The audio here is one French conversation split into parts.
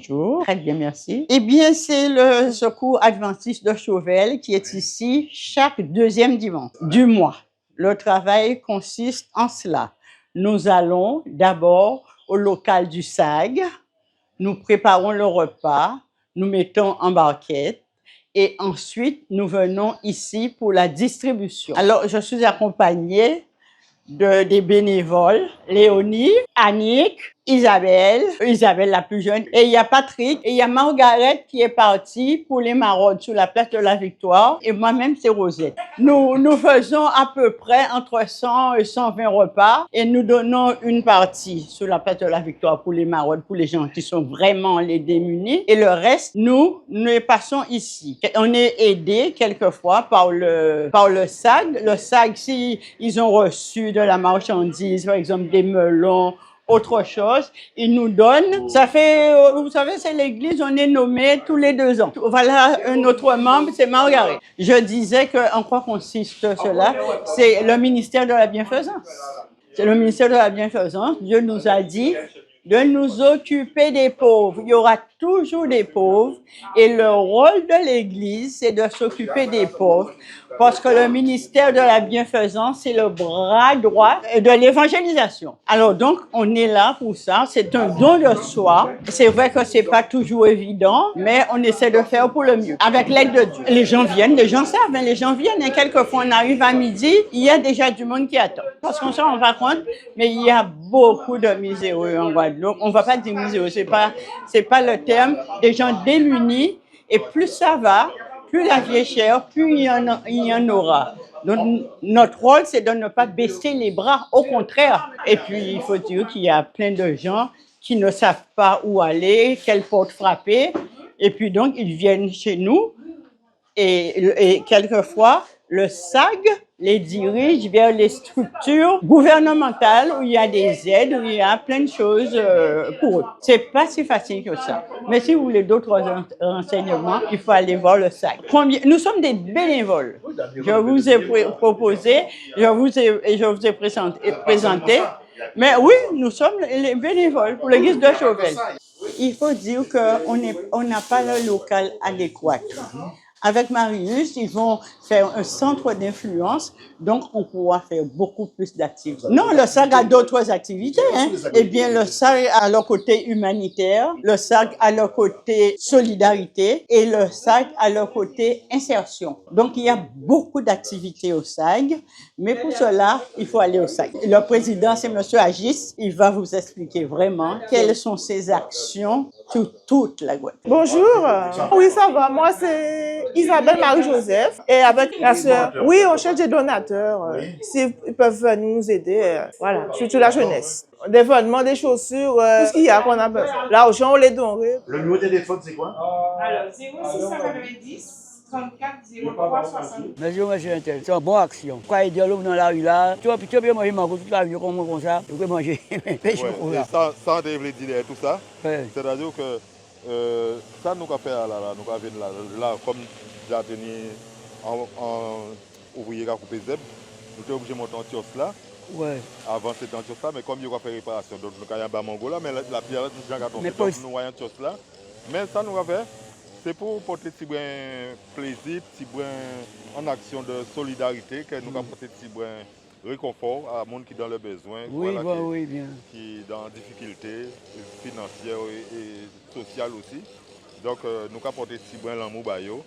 bonjour. Très bien, merci. Eh bien, c'est le Secours adventiste de Chauvel qui est ici chaque deuxième dimanche du mois. Le travail consiste en cela. Nous allons d'abord au local du SAG, nous préparons le repas, nous mettons en barquette et ensuite nous venons ici pour la distribution. Alors, je suis accompagnée des bénévoles, Léonie, Annick, Isabelle la plus jeune, et il y a Patrick, et il y a Margaret qui est partie pour les maraudes sur la place de la Victoire, et moi-même c'est Rosette. Nous faisons à peu près entre 100 et 120 repas, et nous donnons une partie sur la place de la Victoire pour les maraudes, pour les gens qui sont vraiment les démunis, et le reste, nous les passons ici. On est aidé quelquefois par le SAG. Le SAG, si ils ont reçu de la marchandise, par exemple des melons, autre chose, ils nous donnent. Ça fait, vous savez, c'est l'église, on est nommé tous les 2 ans. Voilà un autre membre, c'est Margaret. Je disais en quoi consiste cela? C'est le ministère de la bienfaisance. C'est le ministère de la bienfaisance. Dieu nous a dit de nous occuper des pauvres. Il y aura toujours des pauvres et le rôle de l'Église, c'est de s'occuper des pauvres parce que le ministère de la bienfaisance, c'est le bras droit de l'évangélisation. Alors donc, on est là pour ça. C'est un don de soi. C'est vrai que c'est pas toujours évident, mais on essaie de faire pour le mieux. Avec l'aide de Dieu. Les gens viennent, les gens savent, les gens viennent. Et quelquefois, on arrive à midi, il y a déjà du monde qui attend. Parce qu'on s'en rend pas compte, mais il y a beaucoup de miséreux en Guadeloupe. On va pas dire miséreux, c'est pas le terme. Des gens démunis. Et plus ça va, plus la vie est chère, plus il y en aura. Donc, notre rôle, c'est de ne pas baisser les bras, au contraire. Et puis, il faut dire qu'il y a plein de gens qui ne savent pas où aller, quelle porte frapper. Et puis, donc, ils viennent chez nous. Et quelquefois, le SAG les dirige vers les structures gouvernementales où il y a des aides, où il y a plein de choses pour eux. C'est pas si facile que ça. Mais si vous voulez d'autres renseignements, il faut aller voir le SAG. Nous sommes des bénévoles. Je vous ai proposé, je vous ai présenté. Mais oui, nous sommes les bénévoles pour l'église de Chauvel. Il faut dire qu'on n'a pas le local adéquat. Avec Marius, ils vont faire un centre d'influence, donc on pourra faire beaucoup plus d'activités. Non, le SAG a d'autres activités. Eh bien, le SAG a leur côté humanitaire, le SAG a leur côté solidarité et le SAG a leur côté insertion. Donc, il y a beaucoup d'activités au SAG, mais pour cela, il faut aller au SAG. Le président, c'est M. Agis. Il va vous expliquer vraiment quelles sont ses actions sur toute la Guadeloupe. Bonjour. Oui, ça va. Moi, c'est Isabelle Marie-Joseph. Et avec la sœur, oui, on cherche des donateurs. S'ils peuvent venir nous aider. Voilà, surtout la jeunesse. Des vêtements, des chaussures, tout ce qu'il y a qu'on a besoin. L'argent, on les donnerait. Le numéro de téléphone, c'est quoi? Alors, 0690 34 03 60. Monsieur Intel, c'est une bonne action. Quand il y a de l'eau dans la rue là, tu peux manger mango toute la rue comme ça, tu peux manger pêche au là. Sans dire tout ça, Ouais. c'est-à-dire que ça nous a fait là, nous avons là, comme j'ai tenu en ouvrier qui a coupé zeb, nous sommes obligés de monter en kiosque là. Ouais. Avant c'était en kiosque là, mais comme il y a fait réparation, donc nous avons un mango là, mais la pierre là, nous avons tombé, nous voyons en kiosque là. Mais ça nous a fait. C'est pour porter petit brin plaisir, petit brin en action de solidarité, que nous avons porté petit brin réconfort à monde qui est dans le besoin, Oui, voilà, bon, oui, bien. qui est dans difficulté financière et sociale aussi. Donc nous avons porté petit brin l'amour bayo,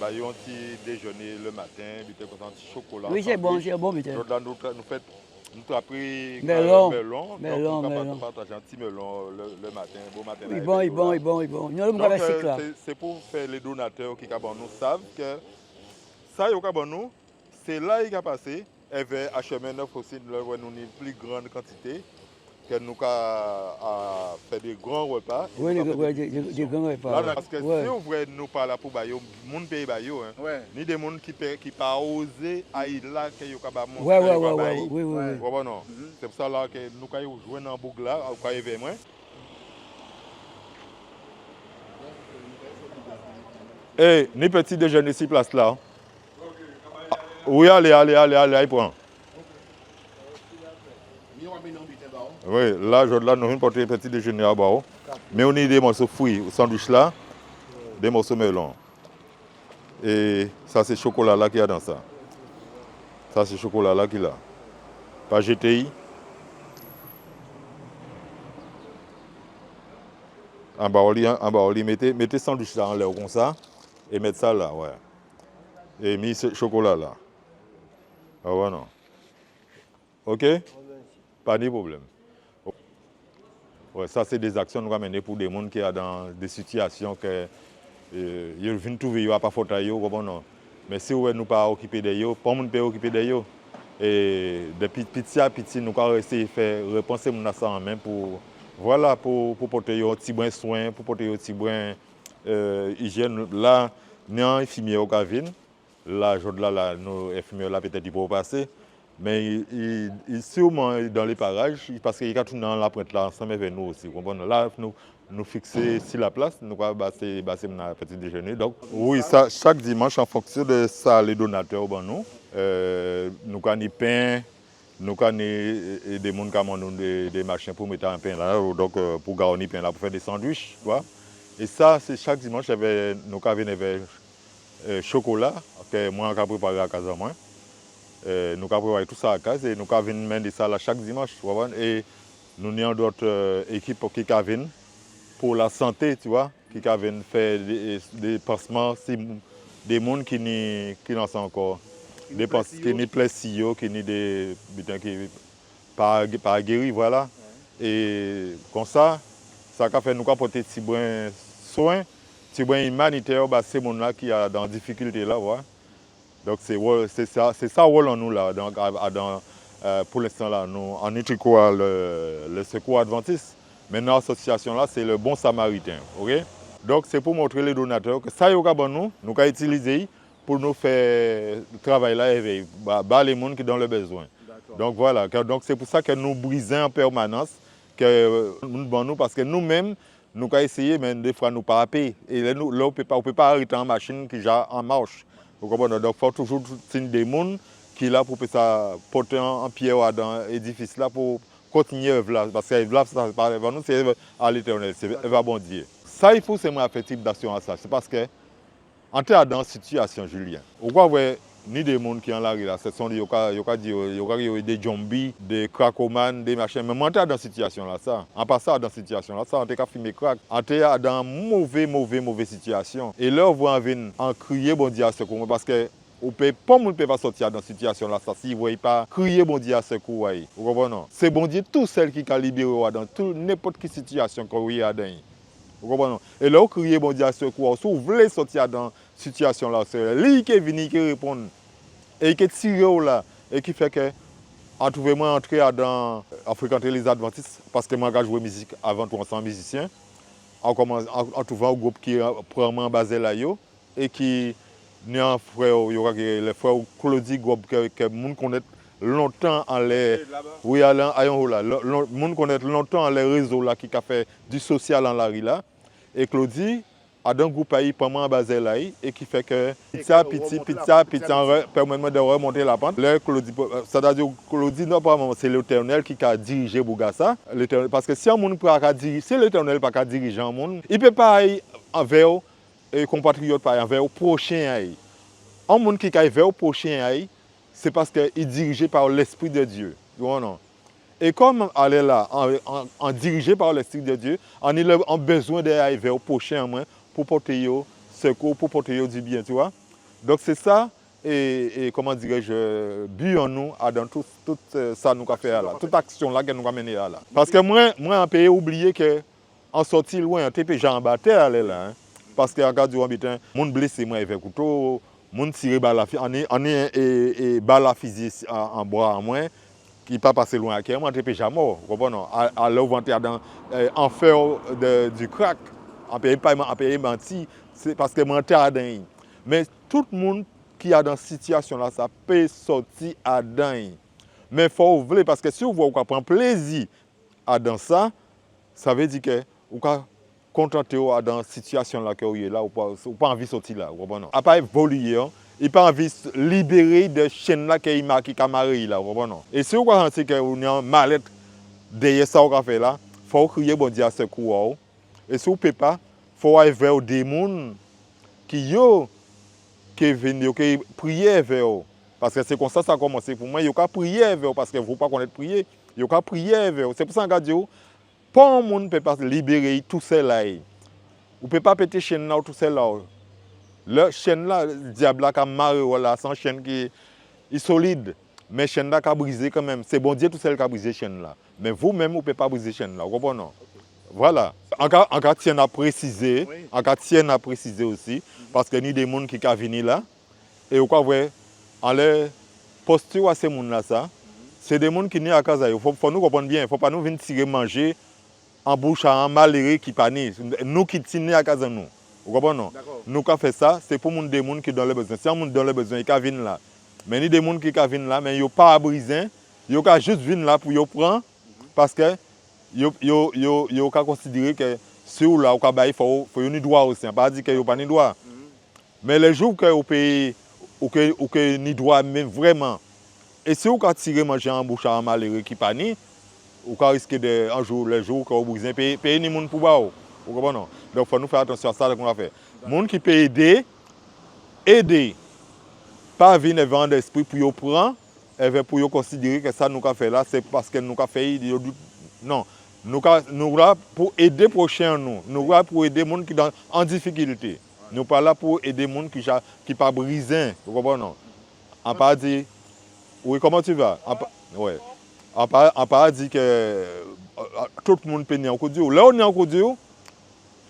un petit déjeuner le matin, un petit chocolat. Oui, c'est bon, putain. Donc là, nous avons pris melon. Donc nous avons partagé un petit melon le matin, beau matin. Il bon. C'est pour faire les donateurs qui nous savent que ça, c'est là qu'il a passé, et vers HM9 aussi, nous avons une plus grande quantité, que nous avons fait des grands repas. Oui, des grands repas. Là, parce que si on veut nous parler pour Bayo, les gens payent Bayo, ni des gens qui ne pas osé aller là, que nous avons montré. Oui. C'est pour ça là, que nous avons joué dans le boucle là, nous avons vers moi. Eh, ni petit déjeuner ici, place là. Oui, allez, prends. Oui, là, nous avons porté petit déjeuner à bas. Mais on a des morceaux fruits, au sandwich là, des morceaux melon. Et ça, c'est le chocolat là qu'il y a dans ça. Ça, c'est le chocolat là qu'il a. Pas GTI. En bas, mettez sandwich là en l'air comme ça. Et mettre ça là, ouais. Et mis ce chocolat là. Ah ouais, non. Ok? Pas de problème. Ouais, ça, c'est des actions nous ramener pour des gens qui sont dans des situations que ils viennent trouver, ils n'ont pas faute à eux, non. Mais si nous ne pas occupés de eux, pas monde peut occuper de eux. Et depuis petit à petit, nous avons essayé de faire repenser ça en main pour voilà pour porter un petit bon soin, pour porter un petit bon hygiène. Là, nous avons infirmier au Gavin. Là, là, nos infirmiers là peut-être ils peuvent passer. Mais il sûrement dans les parages, parce qu'il y a tout dans la pointe là ensemble avec nous aussi. Là, nous fixer sur la place, nous allons passer un petit déjeuner. Donc, oui, ça, chaque dimanche, en fonction de ça, les donateurs, nous avons des pains, nous avons des gens qui ont des machines pour mettre un pain là, donc pour garnir pain là, pour faire des sandwichs. Tu vois? Et ça, c'est chaque dimanche, nous avons des chocolat, que moi, je prépare à casa moi. Nous avons préparé tout ça à casa et nous avons mener ça là chaque dimanche. Et nous avons d'autres équipes qui viennent pour la santé, tu vois, qui viennent faire des pansements, des gens qui n'en sont encore, des pansements qui n'ont pas qui n'ont des qui pas guéris, voilà. Et comme ça a fait nous apporter des bons soins, des bons humanitaires, ces gens-là qui sont dans difficulté là, voilà. Donc c'est ça rôle en nous là. Donc, pour l'instant là, nous en étriquant le secours adventiste. Maintenant l'association là, c'est le bon samaritain. Okay? Donc c'est pour montrer les donateurs que ça nous avons utilisé pour nous faire le travail là et les gens qui ont le besoin. Donc voilà, donc c'est pour ça que nous brisons en permanence que nous parce que nous-mêmes nous avons essayé mais des fois nous pas payer et là on ne peut pas arrêter en machine qui est en marche. Donc il faut toujours des gens qui sont là pour porter en pierre dans l'édifice là pour continuer l'œuvre là. Parce que l'œuvre ça c'est pas nous, c'est à l'Éternel, c'est à bon Dieu. Ça il faut c'est moi faire type d'action à ça. C'est parce que en termes dans situation Julien. On voit ni des gens qui sont là, ce sont des zombies, des cracomanes, des machins. Mais en termes dans situation là ça, en passant dans situation là ça, on t'a filmé crack. On t'a dans mauvaise situation. Et là on voit venir en crier bon Dieu à secours parce que pas monde peut pas sortir dans cette situation là ça si vous voyez pas crier bon Dieu à secours. Vous comprenez? C'est bon Dieu tout seul qui a libéré dans n'importe quelle situation qu'on y a dedans. Vous comprenez? Et là, vous criez bon Dieu à secours. Si vous voulez sortir dans cette situation-là, c'est lui qui est venu, qui répond. Et qui est tiré là. Et qui fait que, en trouvant moi entrer à fréquenter les adventistes, parce que moi, j'ai joué musique avant tout ensemble musicien, en trouvant un groupe qui est probablement basé là, et qui est un frère, le frère Claudie, groupe que le monde connaît longtemps en les oui à là le monde connaît longtemps en les réseaux là qui a fait du social en la rue là et Claudie a d'un groupe pays pendant basé là et qui fait que petit permet de remonter la pente le Claudie c'est-à-dire Claudie non pas c'est l'Éternel qui a dirigé Bougassa parce que si un monde pas diriger si l'Éternel pas diriger un monde il peut pas aller envers et compatriotes pas envers au prochain un monde qui va vers au prochain c'est parce qu'il est dirigé par l'Esprit de Dieu. Et comme elle est là, en dirigé par l'Esprit de Dieu, on a besoin d'arriver au prochain pour porter secours, pour porter du bien, tu vois. Donc c'est ça, et comment dirais-je, but en nous, dans tout ça nous avons fait là, toute action là que nous avons menée là. Parce que moi, en pays, oublié qu'en sortie loin, en TP, Jean Baptiste, là. Parce que en cas du habitant, mon blessé, moi, avec couteau. Moun tire balle et balle fusil en bois en moins qui pas passé loin à moi t'es déjà mort comprends à l'envers dans en fer du crack en payer menti c'est parce que mentir dedans mais tout le monde qui a dans situation là ça peut sortir à dedans mais faut vouloir parce que si vous voulez prendre plaisir à dans ça veut dire que vous contenter dans situation là que vous est là ou pas envie sortir là vous comprenez a pas évoluer il pas envie libérer de chaîne là qui camaré là vous comprenez et si vous pensez que vous avez mal derrière ça vous fait là faut crier bon Dieu à secours Et si vous ne pouvez pas, il faut aller vers des gens qui viennent, qui prient vers eux. Parce que c'est comme ça que ça a commencé pour moi. Il y a prier vers eux parce que vous ne pouvez pas connaître prier. Il y a prier vers eux. C'est pour ça que je dis, pas un monde ne peut pas libérer tout cela. Vous ne pouvez pas péter chaîne là tout cela. Le chaîne là, le diable a marre là, c'est une chaîne qui est solide. Mais la chaîne là a brisé quand même. C'est bon Dieu tout seul qui a brisé la chaîne là. Mais vous-même, vous ne pouvez pas briser la chaîne là. Vous comprenez? Voilà. En cas tiens à préciser, aussi, parce qu'il y a des gens qui sont venus là, et vous voyez, en leur posture à ces gens là, c'est des gens qui sont à casa. Il faut nous comprendre bien, il ne faut pas nous venir tirer manger en bouche à un malheureux qui panne. Nous qui sommes à casa nous. Vous comprenez? Nous qui faisons ça, c'est pour des gens qui ont le besoin. Si un monde dans le besoin, ils viennent là. Mais il y a des gens qui viennent là, mais ils n'ont pas à briser. Ils ont juste venir là pour prendre, parce que yo ka considérer que si ou là il faut un droit aussi, pas dire que yo pas ni droit. Mais les jours que vous payez ou que ni droit même vraiment. Et si vous ka tirer manger en bouche à malheureux qui pas ni, ou ka risquer de un jour les jours que vous besoin payer ni monde pour ba. Vous comprenez? Donc faut nous faire attention à ça qu'on va faire. Monde qui peut aider pas venir vendre esprit pour yo prendre et pour yo considérer que ça nous ka fait là c'est parce que nous ka fait non. Nous sommes là pour aider les prochains. Nous sommes là pour aider les gens qui sont en difficulté. Nous ne sommes pas là pour aider les gens qui ne sont pas brisés. Vous comprenez? On ne pas dire, oui, comment tu vas? Ouais. On ne pas dire que tout le monde peut venir en coup de Dieu. Là, on est en coup de Dieu,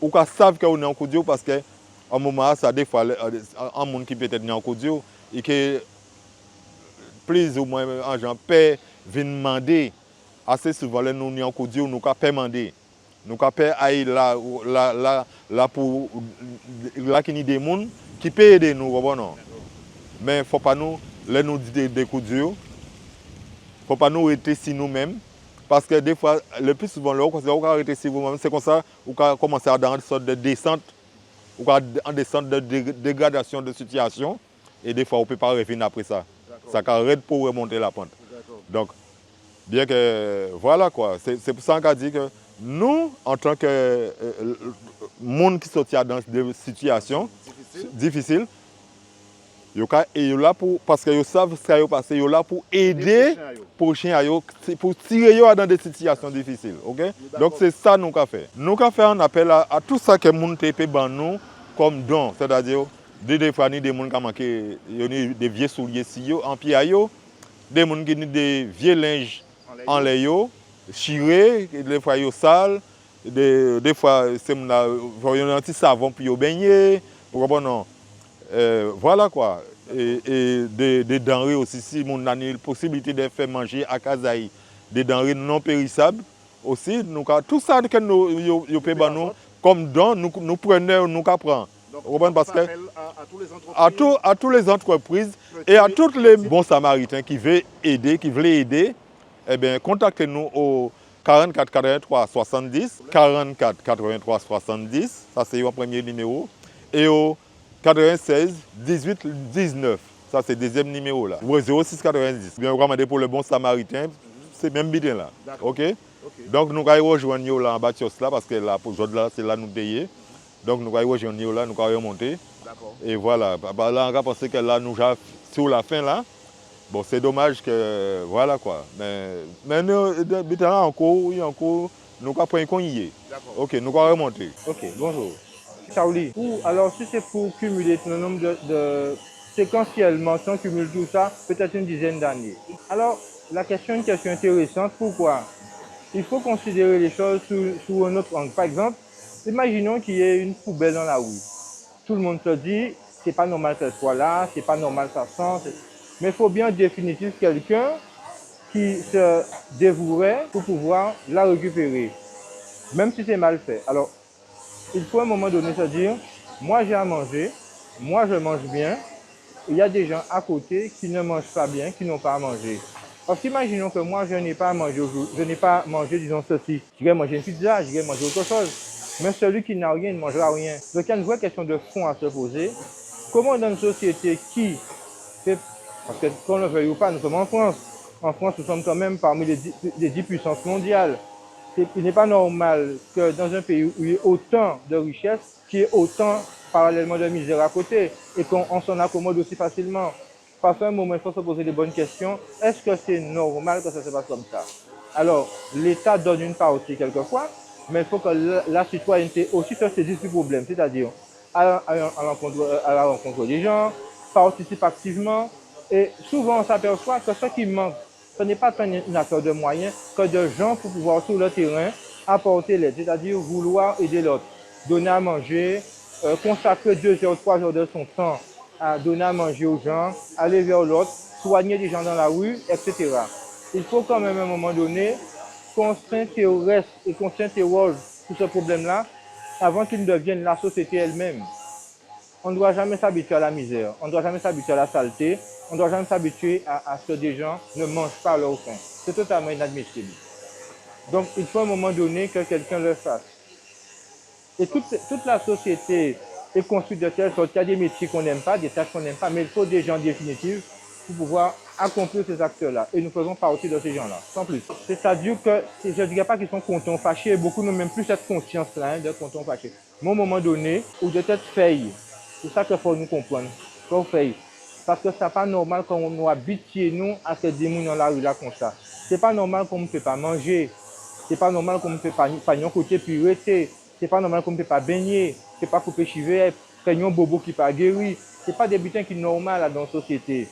on savent qu'on est en coup de Dieu parce qu'à un moment, ça des fois, un monde qui peut être en coup de Dieu et que plus ou moins, un gens peut venir demander. Assez souvent, nous sommes en Dieu, nous avons demandé. Nous avons aller là pour là qui des gens qui peuvent aider nous. Mais il ne faut pas nous dire des coups de Dieu. Il ne faut pas nous arrêter si nous-mêmes. Parce que des fois, le plus souvent, on va arrêter si vous-même. C'est comme ça qu'on va commencer à dans une sorte de descente, ou en descente de dégradation de situation. Et des fois, on ne peut pas revenir après ça. Ça arrête pour remonter la pente. Donc, bien que, voilà quoi, c'est pour ça qu'on dit que nous, en tant que monde qui sortit dans des situations difficiles, ils sont là pour, parce qu'ils savent ce qui va passer, ils sont là pour aider les prochains, pour tirer dans des situations difficiles. Okay? Donc c'est ça que nous avons fait. Nous avons fait un appel à tout ça que les gens peut nous comme don, c'est-à-dire des fois, des gens qui ont manqué, des vieux souliers en pied, des gens qui ont des vieux linges en l'air, chiré, des fois ils sales, des fois c'est un petit savon pour baigner, voilà quoi. Et des denrées aussi, si on a la possibilité de faire manger à Kazaï, des denrées non périssables aussi, tout ça que nous pouvons comme don, nous prenons, nous apprenons. Parce que à toutes les entreprises et à tous les bons samaritains qui veulent aider, eh bien, contactez-nous au 44 83 70, 44 83 70, ça c'est le premier numéro, et au 96 18 19, ça c'est le deuxième numéro là. Ou 06 90. Bien, vous demandez pour le bon samaritain, c'est même bien là. Ok? Donc nous allons rejoindre là en bas là parce que là, pour aujourd'hui c'est là nous payer. Donc nous allons rejoindre là, nous allons remonter. Et voilà. Là on va penser que là nous sur la fin là. Bon, c'est dommage que voilà quoi. Mais nous encore, nous allons prendre qu'on y est. Ok, nous allons remonter. Ok, bonjour. Charlie, alors si c'est pour cumuler le nombre de séquentiellement, si on cumule tout ça, peut-être une dizaine d'années. Alors, une question intéressante, pourquoi? Il faut considérer les choses sous un autre angle. Par exemple, imaginons qu'il y ait une poubelle dans la rue. Tout le monde se dit, c'est pas normal qu'elle soit là, c'est pas normal ça sent. Mais il faut bien en définitive quelqu'un qui se dévouerait pour pouvoir la récupérer, même si c'est mal fait. Alors, il faut à un moment donné se dire, moi j'ai à manger, moi je mange bien, il y a des gens à côté qui ne mangent pas bien, qui n'ont pas à manger. Parce qu'imaginons que moi je n'ai pas à manger aujourd'hui, je n'ai pas mangé, disons ceci, je vais manger une pizza, je vais manger autre chose, mais celui qui n'a rien ne mangera rien. Donc il y a une vraie question de fond à se poser. Comment dans une société qui fait, parce que qu'on le veuille ou pas, nous sommes en France. En France, nous sommes quand même parmi les 10 puissances mondiales. Il n'est pas normal que dans un pays où il y ait autant de richesses, qu'il y ait autant parallèlement de misère à côté et qu'on s'en accommode aussi facilement. Parce qu'à un moment, il faut se poser les bonnes questions. Est-ce que c'est normal que ça se passe comme ça? Alors, l'État donne une partie quelquefois, mais il faut que la citoyenneté aussi se saisisse du problème, c'est-à-dire à la rencontre des gens, participe activement. Et souvent, on s'aperçoit que ce qui manque, ce n'est pas tant une affaire de moyens que de gens pour pouvoir sur le terrain apporter l'aide, c'est-à-dire vouloir aider l'autre, donner à manger, consacrer 2 heures, 3 heures de son temps à donner à manger aux gens, aller vers l'autre, soigner des gens dans la rue, etc. Il faut quand même à un moment donné qu'on s'intéresse et qu'on s'interroge sur ce problème-là avant qu'il ne devienne la société elle-même. On ne doit jamais s'habituer à la misère, on ne doit jamais s'habituer à la saleté, on ne doit jamais s'habituer à ce que des gens ne mangent pas leur faim. C'est totalement inadmissible. Donc il faut à un moment donné que quelqu'un le fasse. Et toute la société est construite de telle sorte qu'il y a des métiers qu'on n'aime pas, des tâches qu'on n'aime pas, mais il faut des gens définitifs pour pouvoir accomplir ces actes-là. Et nous faisons partie de ces gens-là, sans plus. C'est-à-dire que, je ne dirais pas qu'ils sont contents, fâchés, beaucoup n'ont même plus cette conscience-là de contents, fâchés. Mais à un moment donné, ou de tête faille, c'est ça qu'il faut nous comprendre, qu'on faille. Parce que ce n'est pas normal qu'on nous habitue, nous, à se démouiller dans la rue là comme ça. Ce n'est pas normal qu'on ne peut pas manger. Ce n'est pas normal qu'on ne peut pas un côté pureté. Ce n'est pas normal qu'on ne peut pas baigner. Ce n'est pas couper chiver, prendre un bobo qui n'est pas guéri. Ce n'est pas des butins qui sont normaux là, dans la société.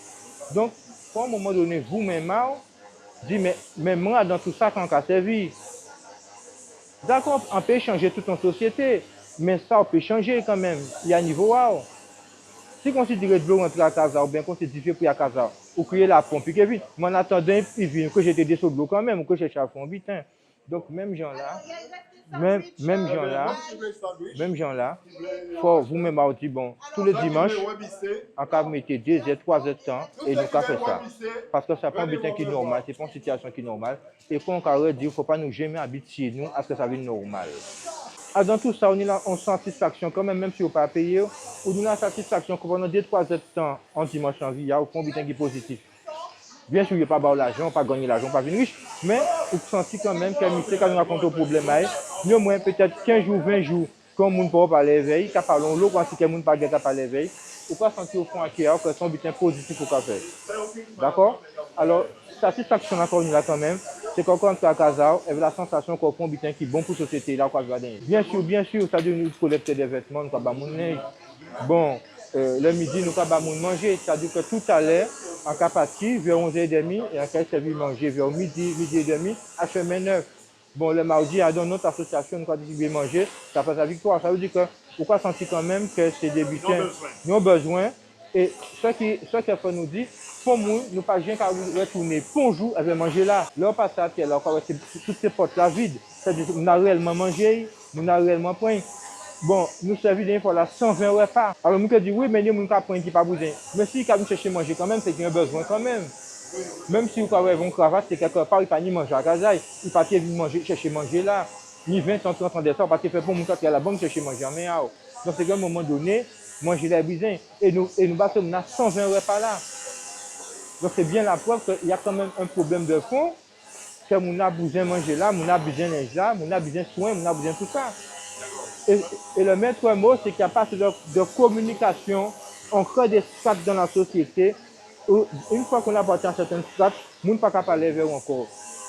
Donc, à un moment donné, vous-même, dites, mais moi, dans tout ça, quand on a servi. D'accord, on peut changer toute en société, mais ça, on peut changer quand même. Il y a un niveau wow. Si on considère de l'eau rentrer à casa, ou bien qu'on se dit pour à casa, ou créer la pompe, puis que vite, mais en attendant, il vient que j'ai des sur de l'eau quand même, ou que j'ai chafé un butin. Donc, même gens là, faut vous-même dire, bon, tous les dimanches, on peut mettre 2 heures, 3 heures de temps, et nous avons fait ça. Parce que ce n'est pas un butin qui est normal, ce n'est pas une situation qui est normale. Et qu'on peut dire, il ne faut pas nous jamais habituer nous à ce que ça soit normal. Dans tout ça, on a une satisfaction quand même si on ne peut pas payer, on a une satisfaction que pendant 2-3 heures de temps, en dimanche en vie, il y a un butin qui est positif. Bien sûr, il n'y a pas de l'argent, pas gagner l'argent, pas venir riche, mais on sent quand même que quand nous racontons le problème, nous au moins peut-être 15 jours, 20 jours, quand on ne peut pas l'éveil, quand parlons l'eau, quand on ne peut pas l'éveil, on peut sentir au fond à cœur que son butin positif au café. D'accord? Alors, satisfaction encore une là quand même, c'est qu'on rentre à casa, et la sensation qu'on prend un butin qui est bon pour la société, là, quoi, bien sûr, ça doit nous collecter des vêtements, nous avons mon bon, le midi, nous avons manger, c'est-à-dire que tout à l'heure, en cas parti, vers 11h30, et en cas servi manger vers midi et demi, à chemin neuf. Bon, le mardi, dans notre association, nous avons distribué manger, ça fait la victoire. Ça veut dire que, pourquoi sentir quand même que c'est des butins, nous avons besoin, et ce qu'il faut nous dire, pour nous, nous ne pas rien qu'à retourner pour jour, elle va manger là. Là, on passe à pied, là, toutes ces portes-là vides. C'est-à-dire qu'on a réellement mangé, nous avons réellement pris. Bon, nous servons des fois là 120 repas. Alors, nous disons, oui, mais nous avons pris qui pas besoin. Mais si nous chercher manger quand même, c'est qu'il y a besoin quand même. Même si vous avez une cravate, c'est quelque part, il ne peut pas ni manger à casa, il ne peut pas venir chercher manger là. Ni 20, 30, 30 décembre, parce qu'il fait pour nous qu'il y a la banque chercher manger en main. Donc, c'est qu'à un moment donné, manger les besoins. Et nous battons, on a 120 repas là. Donc, c'est bien la preuve qu'il y a quand même un problème de fond, que nous avons besoin de manger là, nous avons besoin de linge là, nous avons besoin de soins, nous avons besoin de tout ça. Et le maître mot, c'est qu'il n'y a pas de communication, on crée des strates dans la société. Une fois qu'on a apporté un certain strat, nous ne pouvons pas parler vers encore.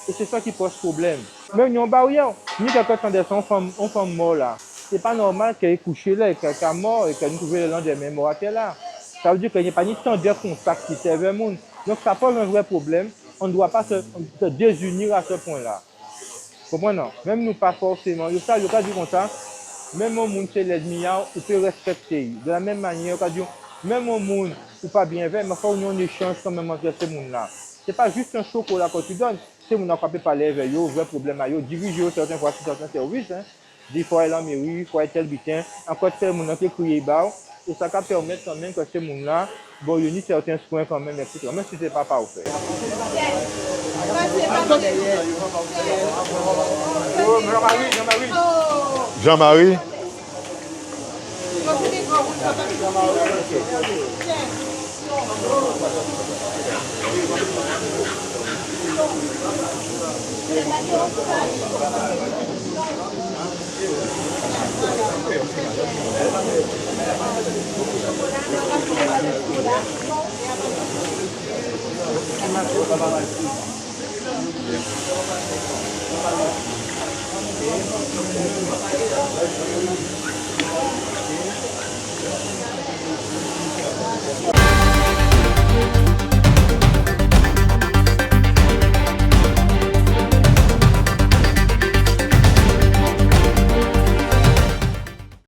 Et c'est ça qui pose problème. Même nous, barrière, nous, quelqu'un de son femme mort là. C'est pas normal qu'elle ait couché là, qu'elle est mort et qu'elle nous trouve le lendemain mort là. Ça veut dire qu'il n'y a pas ni tant de contact qui servent le monde. Donc ça pose un vrai problème. On ne doit pas se désunir à ce point-là. Comprenez? Même nous pas forcément. Le cas du comme ça, même au monde c'est l'ennemi, on peut respecter. De la même manière, même au monde, ou pas bien fait, mais il faut qu'on échange quand même entre ces mondes-là. Ce n'est pas juste un chocolat que tu donnes. Si on n'a pas pu parler avec eux, vrai problème à eux, diriger certaines fois sur certains services. Il faut aller en mairie, il faut aller tel butin, encore tel monde qui crier bas. Et ça va permettre quand même que ces mondes-là, bon, il y a certains soins quand même, etc. Même si ce n'est pas parfait. Jean-Marie.